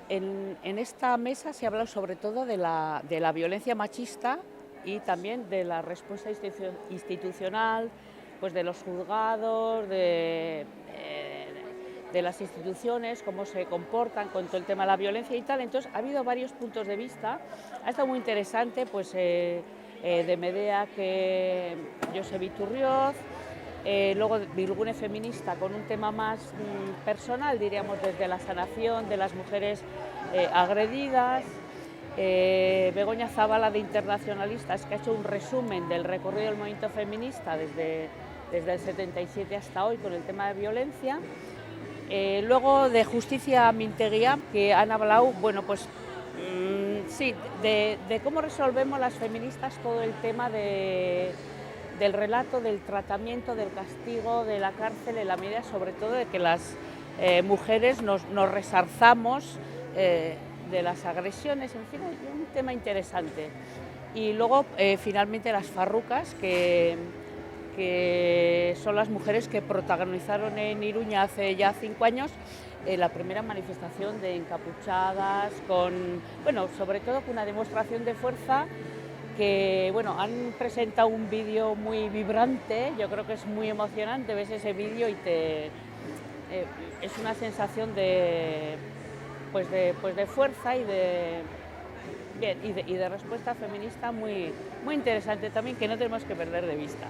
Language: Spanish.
En esta mesa se habla sobre todo de la violencia machista y también de la respuesta institucional, pues de los juzgados, de las instituciones, cómo se comportan con todo el tema de la violencia y tal. Entonces ha habido varios puntos de vista. Ha estado muy interesante, pues de Medea, que Josep Iturrioz, luego Bilgune Feminista, con un tema más personal, diríamos, desde la sanación de las mujeres agredidas. Begoña Zabala, de Internacionalistas, que ha hecho un resumen del recorrido del movimiento feminista desde el 77 hasta hoy con el tema de violencia. Luego de Justicia Minteguía, que han hablado, bueno, pues sí, de cómo resolvemos las feministas todo el tema del relato, del tratamiento, del castigo, de la cárcel, en la medida sobre todo de que las mujeres nos resarzamos de las agresiones, en fin, es un tema interesante. Y luego finalmente las farrucas, que son las mujeres que protagonizaron en Iruña hace ya 5 años la primera manifestación de encapuchadas, sobre todo con una demostración de fuerza, que han presentado un vídeo muy vibrante. Yo creo que es muy emocionante, ves ese vídeo y es una sensación de fuerza y de respuesta feminista muy interesante también, que no tenemos que perder de vista.